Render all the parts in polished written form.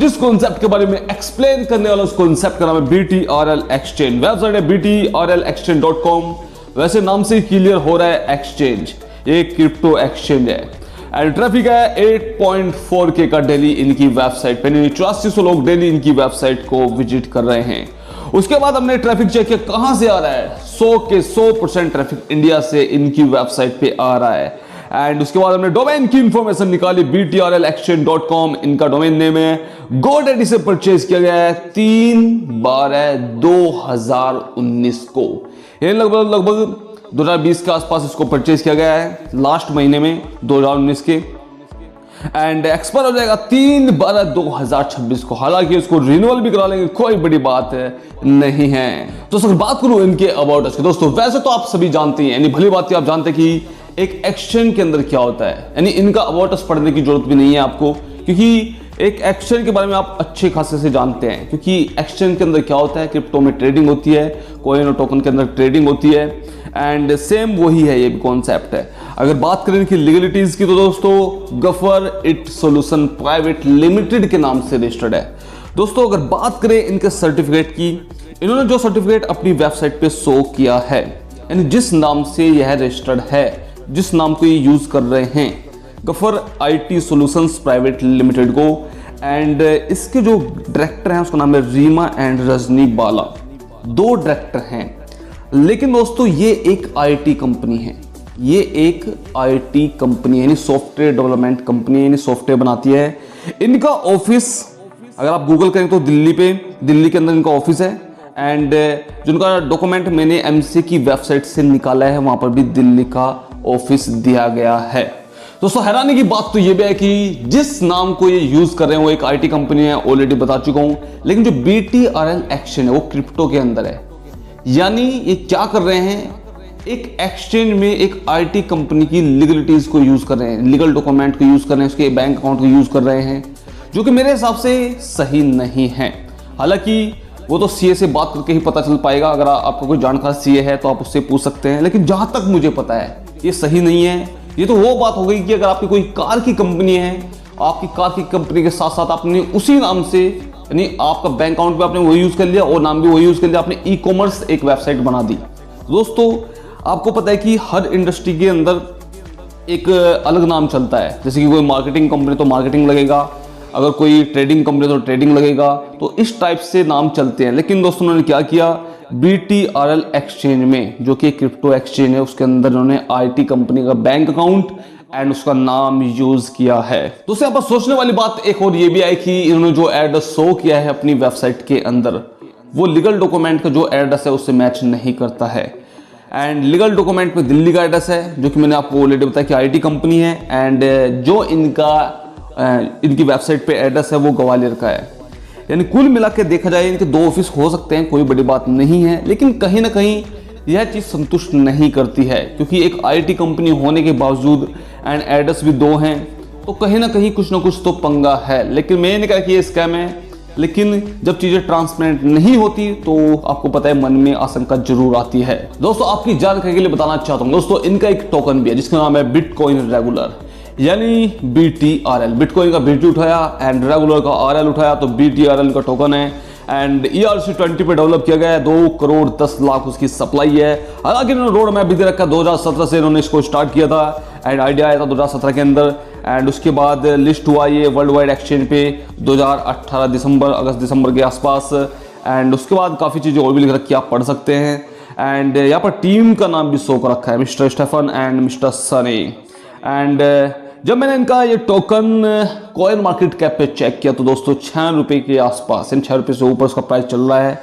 जिस कॉन्सेप्ट के बारे में एक्सप्लेन करने वाला उस कॉन्सेप्ट का नाम है BTRL एक्सचेंज। वेबसाइट है BTRLexchange.com। वैसे नाम से क्लियर हो रहा है एक्सचेंज, ये क्रिप्टो एक्सचेंज है। एंड ट्रैफिक है 8.4K का डेली इनकी वेबसाइट पे, 8400 लोग डेली इनकी वेबसाइट को विजिट कर रहे हैं। उसके बाद हमने ट्रैफिक चेक किया कहां से आ रहा है। 100 के 100% ट्रैफिक इंडिया से इनकी वेबसाइट पे आ रहा है। एंड उसके बाद हमने डोमेन की इंफॉर्मेशन निकाली। BTRLexchange.com इनका डोमेन नेम है। GoDaddy से परचेज किया गया है 3/12/2019 को। ये लगभग 2020 के आसपास इसको परचेज किया गया है, लास्ट महीने में 2019 के। एंड एक्सपायर हो जाएगा 3/12/2026 को। हालांकि इसको रिन्यूअल भी करा लेंगे, कोई बड़ी बात नहीं है। तो सर बात करूं इनके अबाउट अस की दोस्तों, वैसे तो आप सभी जानते हैं, यानी भली बात आप जानते हैं कि एक एक्सचेंज के अंदर क्या होता है। यानी इनका अबाउट अस पढ़ने की जरूरत भी नहीं है आपको, क्योंकि एक एक्सचेंज के बारे में आप अच्छे खासे से जानते हैं। क्योंकि एक्सचेंज के अंदर क्या होता है, क्रिप्टो में ट्रेडिंग होती है, कॉइन और टोकन के अंदर ट्रेडिंग होती है। एंड सेम वही है, ये भी कॉन्सेप्ट है। अगर बात करें इनकी लीगलिटीज की तो दोस्तों Gruffudd it solution private limited के नाम से रजिस्टर्ड है। दोस्तों अगर बात करें इनके सर्टिफिकेट की, इन्होंने जो सर्टिफिकेट अपनी वेबसाइट पे शो किया है, यानी जिस नाम से यह रजिस्टर्ड है, जिस नाम को ये यूज कर रहे हैं, Gaffar IT solutions private limited को। एंड इसके जो डायरेक्टर हैं उसका नाम है रीमा एंड रजनी बाला। 2 डायरेक्टर हैं। लेकिन दोस्तों ये एक IT कंपनी है, ये एक IT कंपनी है, यानी सॉफ्टवेयर डेवलपमेंट कंपनी है, यानी सॉफ्टवेयर बनाती है। इनका ऑफिस अगर आप गूगल करें तो दिल्ली के अंदर इनका ऑफिस है। एंड जिनका डॉक्यूमेंट मैंने MC की वेबसाइट से निकाला है, वहां पर भी दिल्ली का ऑफिस दिया गया है। दोस्तों हैरानी की बात तो ये भी है कि जिस नाम को ये यूज कर रहे हैं वो एक IT कंपनी है, ऑलरेडी बता चुका हूं। लेकिन जो BTRL एक्सचेंज है वो क्रिप्टो के अंदर है। यानी ये क्या कर रहे हैं, एक एक्सचेंज में एक IT कंपनी की लीगलिटीज को यूज कर रहे हैं, लीगल डॉक्यूमेंट को यूज कर रहे हैं, उसके बैंक अकाउंट को यूज कर रहे हैं, जो कि मेरे हिसाब से सही नहीं है। हालांकि वो तो CA से बात करके ही पता चल पाएगा। अगर आपका कोई जानकार CA है तो आप उससे पूछ सकते हैं। लेकिन जहां तक मुझे पता है ये सही नहीं है। ये तो वो बात हो गई कि अगर आपकी कोई कार की कंपनी है, आपकी कार की कंपनी के साथ साथ आपने उसी नाम से, यानी आपका बैंक अकाउंट भी आपने वही यूज कर लिया और नाम भी वही यूज कर लिया, आपने ई-कॉमर्स एक वेबसाइट बना दी। दोस्तों आपको पता है कि हर इंडस्ट्री के अंदर एक अलग नाम चलता है। जैसे कि कोई मार्केटिंग कंपनी तो मार्केटिंग लगेगा, अगर कोई ट्रेडिंग कंपनी तो ट्रेडिंग लगेगा, तो इस टाइप से नाम चलते हैं। लेकिन दोस्तों उन्होंने क्या किया, BTRL एक्सचेंज में, जो कि क्रिप्टो एक्सचेंज है, उसके अंदर उन्होंने IT कंपनी का बैंक अकाउंट एंड उसका नाम यूज किया है। दोस्तों यहाँ पर सोचने वाली बात एक और ये भी है कि इन्होंने जो एड्रेस शो किया है अपनी वेबसाइट के अंदर, वो लीगल डॉक्यूमेंट का जो एड्रेस है उससे मैच नहीं करता है। एंड लीगल डॉक्यूमेंट में दिल्ली का एड्रेस है, जो कि मैंने आपको ऑलरेडी बताया कि IT कंपनी है। एंड जो इनकी वेबसाइट पे एड्रेस है वो ग्वालियर का है। यानी कुल मिला के देखा जाए इनके 2 ऑफिस हो सकते हैं, कोई बड़ी बात नहीं है। लेकिन कहीं ना कहीं यह चीज़ संतुष्ट नहीं करती है, क्योंकि एक IT कंपनी होने के बावजूद एंड एड्रेस भी 2 हैं, तो कहीं ना कहीं कुछ ना कुछ तो पंगा है। लेकिन मैंने नहीं कहा कि ये स्कैम है, लेकिन जब चीज़ें ट्रांसपेरेंट नहीं होती तो आपको पता है मन में आशंका जरूर आती है। दोस्तों आपकी जानकारी के लिए बताना चाहता हूँ, दोस्तों इनका एक टोकन भी है जिसका नाम है बिटकॉइन रेगुलर, यानी BTRL। बिटकॉइन का BT उठाया एंड रेगुलर का RL उठाया, तो BTRL का टोकन है। एंड ERC-20 पे डेवलप किया गया है, 2 करोड़ 10 लाख उसकी सप्लाई है। हालांकि इन्होंने रोड मैप भी दे रखा है, 2017 से इन्होंने इसको स्टार्ट किया था। एंड आइडिया आया था 2017 के अंदर। एंड उसके बाद लिस्ट हुआ ये वर्ल्ड वाइड एक्सचेंज पे 2018 अगस्त दिसंबर के आसपास। एंड उसके बाद काफ़ी चीज़ें और भी लिख रखी, आप पढ़ सकते हैं। एंड यहाँ पर टीम का नाम भी शो कर रखा है, mister Stephen and mister Sunny. And जब मैंने इनका ये टोकन कॉइन मार्केट कैप पे चेक किया तो दोस्तों 6 रुपये के आसपास, यानी 6 रुपये से ऊपर उसका प्राइस चल रहा है।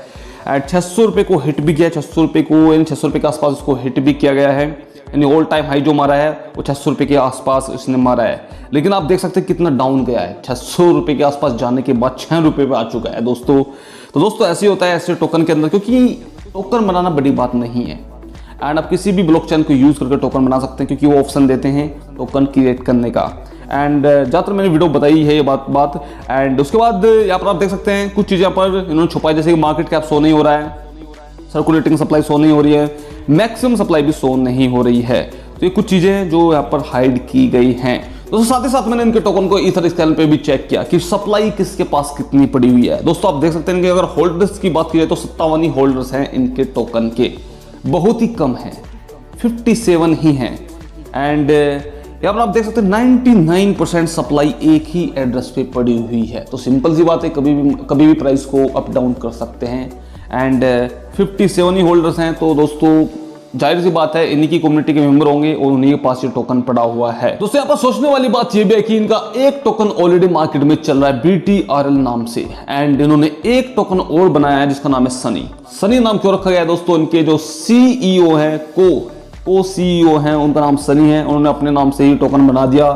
एंड 600 रुपये को हिट भी किया, 600 रुपये को, यानी 600 रुपये के आसपास उसको हिट भी किया गया है। यानी ऑल टाइम हाई जो मारा है वो 600 रुपये के आसपास इसने मारा है। लेकिन आप देख सकते हैं कितना डाउन गया है, 600 रुपये के आसपास जाने के बाद 6 रुपये पे आ चुका है दोस्तों। तो दोस्तों ऐसे होता है ऐसे टोकन के अंदर, क्योंकि टोकन बनाना बड़ी बात नहीं है। एंड आप किसी भी ब्लॉकचेन को यूज करके टोकन बना सकते हैं, क्योंकि वो ऑप्शन देते हैं टोकन क्रिएट करने का। एंड ज़्यादातर मैंने वीडियो बताई है ये बात। एंड उसके बाद यहाँ पर आप देख सकते हैं कुछ चीज़ें यहाँ पर इन्होंने छुपाई, जैसे कि मार्केट कैप शो नहीं हो रहा है, सर्कुलेटिंग सप्लाई शो नहीं हो रही है, मैक्सिमम सप्लाई भी शो नहीं हो रही है। तो ये कुछ चीज़ें हैं जो यहाँ पर हाइड की गई हैं। दोस्तों साथ ही साथ मैंने इनके टोकन को ईथरस्कैन पे भी चेक किया कि सप्लाई किसके पास कितनी पड़ी हुई है। दोस्तों आप देख सकते हैं कि अगर होल्डर्स की बात की जाए तो 57 ही होल्डर्स हैं इनके टोकन के, बहुत ही कम हैं, 57 ही हैं। एंड यहाँ पर आप देख सकते हैं 99% सप्लाई एक ही एड्रेस पे पड़ी हुई है। तो सिंपल सी बात है, कभी भी प्राइस को अप डाउन कर सकते हैं। एंड 57 ही होल्डर्स हैं, तो दोस्तों जाहिर सी बात है इन्हीं की कम्युनिटी के मेंबर होंगे और उन्हीं के पास ये टोकन पड़ा हुआ है। दोस्तों यहाँ पर सोचने वाली बात ये भी है कि इनका एक टोकन ऑलरेडी मार्केट में चल रहा है BTRL नाम से, एंड इन्होंने एक टोकन और बनाया है जिसका नाम है सनी। सनी नाम क्यों रखा गया है दोस्तों? इनके जो CEO हैं, को CEO हैं, उनका नाम सनी है, उन्होंने अपने नाम से ही टोकन बना दिया।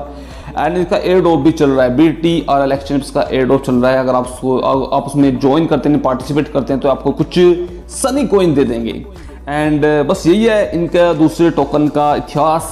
एंड इसका एयर ड्रॉप भी चल रहा है, BTRL एक्सचेंज का एयर ड्रॉप चल रहा है। अगर आप उसमें ज्वाइन करते हैं, पार्टिसिपेट करते हैं तो आपको कुछ सनी कॉइन दे देंगे। एंड बस यही है इनका दूसरे टोकन का इतिहास।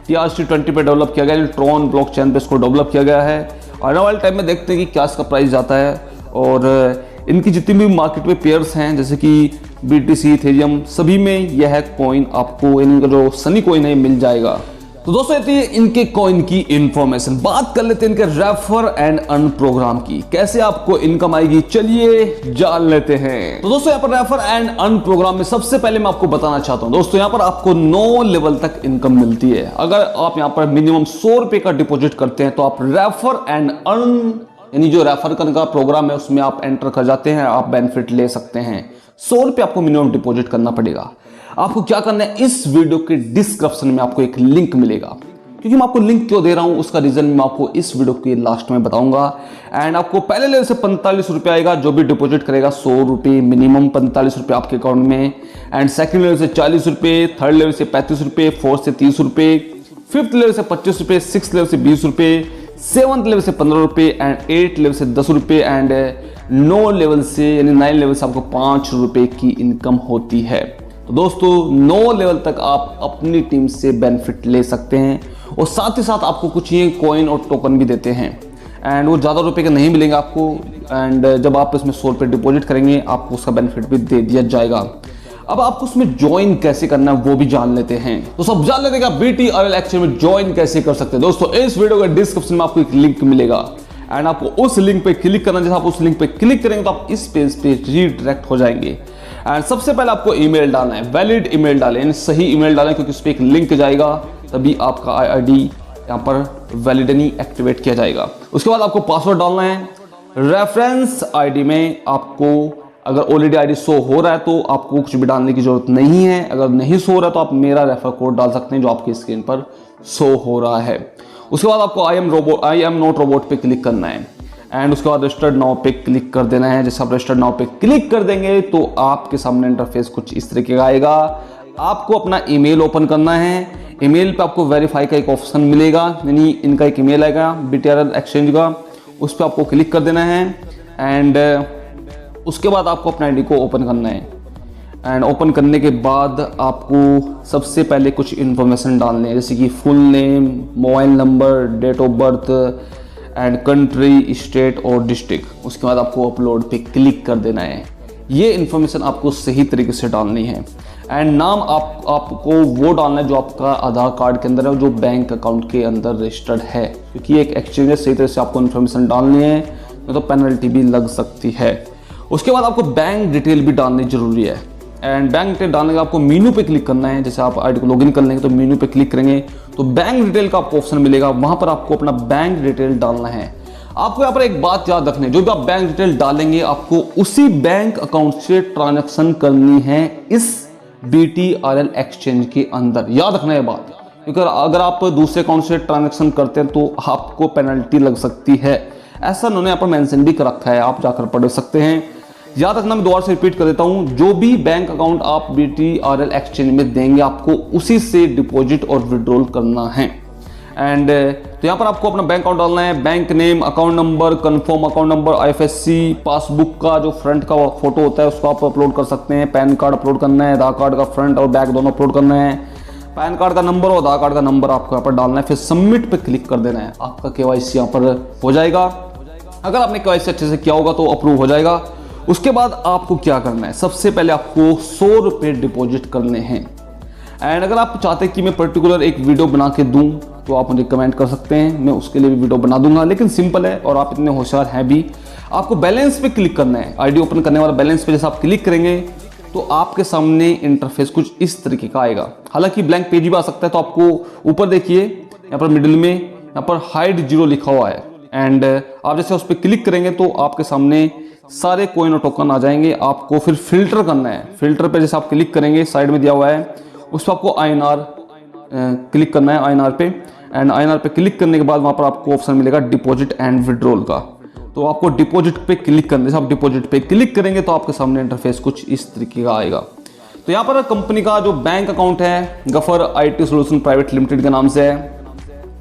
TRC20 पे डेवलप किया गया, ट्रॉन ब्लॉकचेन पे इसको डेवलप किया गया है। आने वाले टाइम में देखते हैं कि क्या इसका प्राइस जाता है। और इनकी जितनी भी मार्केट में पेयर्स हैं जैसे कि BTC, इथेरियम, सभी में यह कॉइन आपको, इनका जो सनी कॉइन है मिल जाएगा। तो दोस्तों ये इनके कॉइन की इंफॉर्मेशन। बात कर लेते हैं इनके रेफर एंड अर्न प्रोग्राम की, कैसे आपको इनकम आएगी, चलिए जान लेते हैं। तो दोस्तों यहाँ पर रेफर एंड अर्न प्रोग्राम में सबसे पहले मैं आपको बताना चाहता हूँ दोस्तों, यहाँ पर आपको 9 लेवल तक इनकम मिलती है। अगर आप यहाँ पर मिनिमम 100 रुपए का डिपॉजिट करते हैं तो आप रेफर एंड अर्न यानी जो रेफर करने का प्रोग्राम है उसमें आप एंटर कर जाते हैं, आप बेनिफिट ले सकते हैं। 100 रुपए आपको मिनिमम डिपॉजिट करना पड़ेगा। आपको क्या करना है, इस वीडियो के डिस्क्रिप्शन में आपको एक लिंक मिलेगा। क्योंकि मैं आपको लिंक क्यों दे रहा हूं उसका रीजन मैं आपको इस वीडियो के लास्ट में बताऊंगा। एंड आपको पहले लेवल से 45 रुपये आएगा, जो भी डिपॉजिट करेगा 100 रुपये मिनिमम 45 रुपये आपके अकाउंट में। एंड सेकंड लेवल से 40 रुपये, थर्ड लेवल से 35 रुपये, फोर्थ से 30 रुपये, फिफ्थ लेवल से 25 रुपये, सिक्स लेवल से 20 रुपये, सेवंथ लेवल से 15 रुपये, एंड 8 लेवल से 10 रुपये, एंड 9 लेवल से यानी 9 लेवल से आपको 5 रुपये की इनकम होती है। तो दोस्तों 9 लेवल तक आप अपनी टीम से बेनिफिट ले सकते हैं और साथ ही साथ आपको कुछ ये कॉइन और टोकन भी देते हैं। एंड वो ज़्यादा रुपए के नहीं मिलेंगे आपको। एंड जब आप इसमें 100 रुपये डिपॉजिट करेंगे आपको उसका बेनिफिट भी दे दिया जाएगा। अब आपको उसमें ज्वाइन कैसे करना है वो भी जान लेते हैं। तो सब जान लेते हैं कि BTRL एक्सचेंज में ज्वाइन कैसे कर सकते हैं। दोस्तों इस वीडियो के डिस्क्रिप्शन में आपको एक लिंक मिलेगा एंड आपको उस लिंक पे क्लिक करना है। जैसे आप उस लिंक पे क्लिक करेंगे तो आप इस पेज पे रीडायरेक्ट हो जाएंगे। एंड सबसे पहले आपको ईमेल डालना है, वैलिड ईमेल डालें, यानी सही ईमेल डालें, क्योंकि उस पर एक लिंक जाएगा तभी आपका ID यहाँ पर वैलिडनी एक्टिवेट किया जाएगा। उसके बाद आपको पासवर्ड डालना है। रेफरेंस ID में आपको अगर ऑलरेडी ID शो हो रहा है तो आपको कुछ भी डालने की जरूरत नहीं है। अगर नहीं शो हो रहा है तो आप मेरा रेफर कोड डाल सकते हैं जो आपकी स्क्रीन पर शो हो रहा है। उसके बाद आपको आई एम नॉट रोबोट पे क्लिक करना है एंड उसके बाद रजिस्टर्ड नाउ पे क्लिक कर देना है। जैसे आप रजिस्टर्ड नाउ पे क्लिक कर देंगे तो आपके सामने इंटरफेस कुछ इस तरीके का आएगा। आपको अपना ईमेल ओपन करना है। ईमेल पे आपको वेरीफाई का एक ऑप्शन मिलेगा, यानी इनका एक ईमेल आएगा BTRL एक्सचेंज का, उस पर आपको क्लिक कर देना है। एंड उसके बाद आपको अपना ID को ओपन करना है। एंड ओपन करने के बाद आपको सबसे पहले कुछ इन्फॉर्मेशन डालनी है, जैसे कि full name, mobile number, date of birth and country, state और डिस्ट्रिक्ट। उसके बाद आपको अपलोड पे क्लिक कर देना है। ये इन्फॉर्मेशन आपको सही तरीके से डालनी है। एंड नाम आपको वो डालना है जो आपका आधार कार्ड के अंदर है, जो बैंक अकाउंट के अंदर रजिस्टर्ड है, क्योंकि एक एक्सचेंज है, सही तरह से आपको इन्फॉर्मेशन डालनी है, तो पेनल्टी भी लग सकती है। उसके बाद आपको बैंक डिटेल भी डालनी जरूरी है। एंड बैंक डिटेल डालने के आपको मेनू पे क्लिक करना है। जैसे आप ID को लॉगिन कर लेंगे तो मेनू पे क्लिक करेंगे तो बैंक डिटेल का आपको ऑप्शन मिलेगा, वहां पर आपको अपना बैंक डिटेल डालना है। आपको यहाँ पर एक बात याद रखनी है, जो भी आप बैंक डिटेल डालेंगे आपको उसी बैंक अकाउंट से ट्रांजैक्शन करनी है इस BTRL एक्सचेंज के अंदर। याद रखना है बात, क्योंकि अगर आप दूसरे अकाउंट से ट्रांजैक्शन करते हैं तो आपको पेनल्टी लग सकती है। ऐसा उन्होंने यहाँ पर मेंशन भी कर रखा है, आप जाकर पढ़ सकते हैं। याद रखना, मैं दोबारा से रिपीट कर देता हूं, जो भी बैंक अकाउंट आप BTRL एक्सचेंज में देंगे आपको उसी से डिपॉजिट और विड्रॉल करना है। एंड तो यहाँ पर आपको अपना बैंक अकाउंट डालना है, bank name, account number, confirm account number, IFSC, passbook का जो फ्रंट का फोटो होता है उसको आप अपलोड कर सकते हैं, पैन कार्ड अपलोड करना है, आधार कार्ड का फ्रंट और बैक दोनों अपलोड करना है, पैन कार्ड का नंबर और आधार कार्ड का नंबर आपको यहाँ पर डालना है, फिर सबमिट पे क्लिक कर देना है। आपका KYC यहाँ पर हो जाएगा। अगर आपने KYC अच्छे से किया होगा तो अप्रूव हो जाएगा। उसके बाद आपको क्या करना है, सबसे पहले आपको 100 रुपये डिपॉजिट करने हैं। एंड अगर आप चाहते हैं कि मैं पर्टिकुलर एक वीडियो बना के दूं तो आप मुझे कमेंट कर सकते हैं, मैं उसके लिए भी वीडियो बना दूंगा। लेकिन सिंपल है और आप इतने होशियार हैं भी, आपको बैलेंस पे क्लिक करना है। आईडी ओपन करने वाला बैलेंस पे जैसे आप क्लिक करेंगे तो आपके सामने इंटरफेस कुछ इस तरीके का आएगा। हालांकि ब्लैंक पेज भी आ सकता है, तो आपको ऊपर देखिए यहाँ पर मिडिल में यहाँ पर हाइड 0 लिखा हुआ है एंड आप जैसे उस पर क्लिक करेंगे तो आपके सामने सारे कॉइन और टोकन आ जाएंगे। आपको फिर फिल्टर करना है। फिल्टर पे जैसे आप क्लिक करेंगे, साइड में दिया हुआ है उस पर आपको INR क्लिक करना है, INR पे। एंड INR पे क्लिक करने के बाद वहाँ पर आपको ऑप्शन मिलेगा डिपॉजिट एंड विड्रॉल का, तो आपको डिपॉजिट पे क्लिक करना है। जैसे आप डिपॉजिट पे क्लिक करेंगे तो आपके सामने इंटरफेस कुछ इस तरीके का आएगा। तो यहाँ पर कंपनी का जो बैंक अकाउंट है Gruffudd IT solution private limited के नाम से है,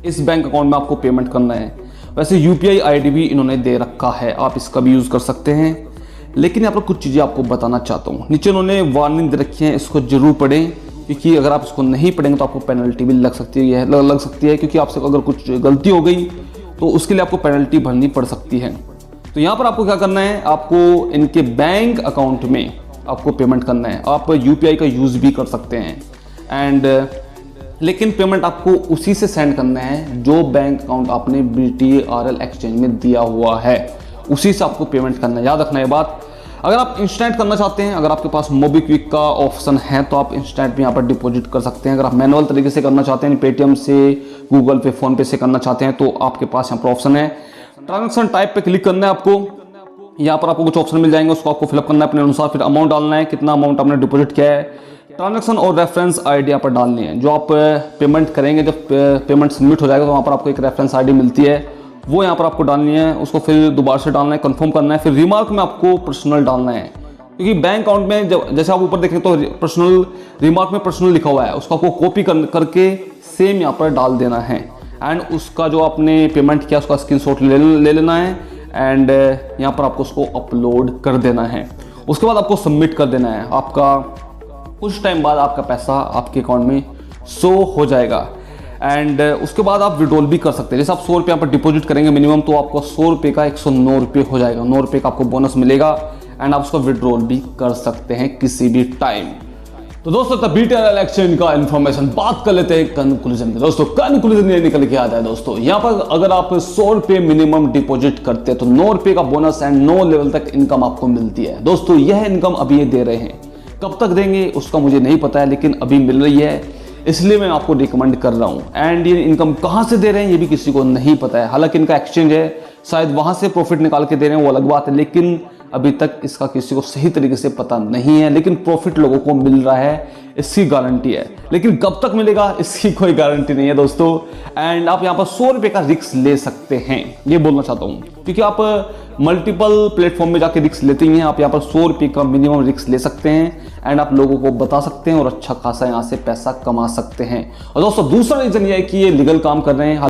इस बैंक अकाउंट में आपको पेमेंट करना है। वैसे UPI ID भी इन्होंने दे रखा है, आप इसका भी यूज़ कर सकते हैं। लेकिन यहाँ पर कुछ चीज़ें आपको बताना चाहता हूँ। नीचे उन्होंने वार्निंग दे रखी है, इसको जरूर पढ़ें, क्योंकि अगर आप इसको नहीं पढ़ेंगे तो आपको पेनल्टी भी लग सकती है क्योंकि आपसे अगर कुछ गलती हो गई तो उसके लिए आपको पेनल्टी भरनी पड़ सकती है। तो यहाँ पर आपको क्या करना है, आपको इनके बैंक अकाउंट में आपको पेमेंट करना है। आप UPI का यूज़ भी कर सकते हैं एंड लेकिन पेमेंट आपको उसी से सेंड करना है जो बैंक अकाउंट आपने BTRL एक्सचेंज में दिया हुआ है, उसी से आपको पेमेंट करना है। याद रखना ये बात। अगर आप इंस्टेंट करना चाहते हैं, अगर आपके पास मोबीक्विक का ऑप्शन है तो आप इंस्टेंट भी यहाँ पर डिपॉजिट कर सकते हैं। अगर आप मैनुअल तरीके से करना चाहते हैं, पेटीएम से, गूगल पे, फोन पे से करना चाहते हैं तो आपके पास यहाँ पर ऑप्शन है। ट्रांजेक्शन टाइप पे क्लिक करना है आपको। यहाँ पर आपको कुछ ऑप्शन मिल जाएंगे, उसको आपको फिलअप करना है अपने अनुसार। फिर अमाउंट डालना है, कितना अमाउंट आपने डिपॉजिट किया है। ट्रांजैक्शन और रेफरेंस आईडी यहाँ पर डालनी है। जो आप पेमेंट करेंगे, जब पेमेंट सबमिट हो जाएगा तो वहाँ पर आपको एक रेफरेंस आईडी मिलती है, वो यहाँ पर आपको डालनी है। उसको फिर दोबारा से डालना है, कंफर्म करना है। फिर रिमार्क में आपको पर्सनल डालना है, क्योंकि बैंक अकाउंट में जब जैसे आप ऊपर देखें तो पर्सनल रिमार्क में पर्सनल लिखा हुआ है, उसको आपको कॉपी करके सेम यहाँ पर डाल देना है। एंड उसका जो आपने पेमेंट किया उसका स्क्रीनशॉट ले लेना है एंड यहाँ पर आपको उसको अपलोड कर देना है। उसके बाद आपको सबमिट कर देना है। आपका कुछ टाइम बाद आपका पैसा आपके अकाउंट में शो हो जाएगा एंड उसके बाद आप विड्रॉल भी कर सकते हैं। जैसे आप 100 रुपये यहाँ पर डिपॉजिट करेंगे मिनिमम, तो आपको 100 रुपये का 109 रुपये हो जाएगा। 9 रुपये का आपको बोनस मिलेगा एंड आप उसका विड्रॉल भी कर सकते हैं किसी भी टाइम। तो दोस्तों तब BTRL एक्सचेंज का इन्फॉर्मेशन बात कर लेते हैं कंक्लूजन में। दोस्तों कंक्लूजन ये निकल के आता है दोस्तों, यहाँ पर अगर आप 100 रुपये मिनिमम डिपॉजिट करते हैं तो 9 रुपये का बोनस एंड 9 लेवल तक इनकम आपको मिलती है। दोस्तों यह इनकम अभी ये दे रहे हैं, कब तक देंगे उसका मुझे नहीं पता है, लेकिन अभी मिल रही है, इसलिए मैं आपको रिकमेंड कर रहा हूँ। एंड ये इनकम कहाँ से दे रहे हैं ये भी किसी को नहीं पता है। हालांकि इनका एक्सचेंज है, शायद वहाँ से प्रॉफिट निकाल के दे रहे हैं, वो अलग बात है, लेकिन अभी तक इसका किसी को सही तरीके से पता नहीं है। लेकिन प्रॉफिट लोगों को मिल रहा है, इसकी गारंटी है। लेकिन कब तक मिलेगा इसकी कोई गारंटी नहीं है दोस्तों। एंड आप यहाँ पर 100 रुपये का रिस्क ले सकते हैं, ये बोलना चाहता हूँ, क्योंकि आप मल्टीपल प्लेटफॉर्म में जाके रिस्क लेते ही हैं। आप यहाँ पर 100 रुपये का मिनिमम रिस्क ले सकते हैं एंड आप लोगों को बता सकते हैं और अच्छा खासा यहाँ से पैसा कमा सकते हैं। और दोस्तों दूसरा रीजन ये है कि ये लीगल काम कर रहे हैं।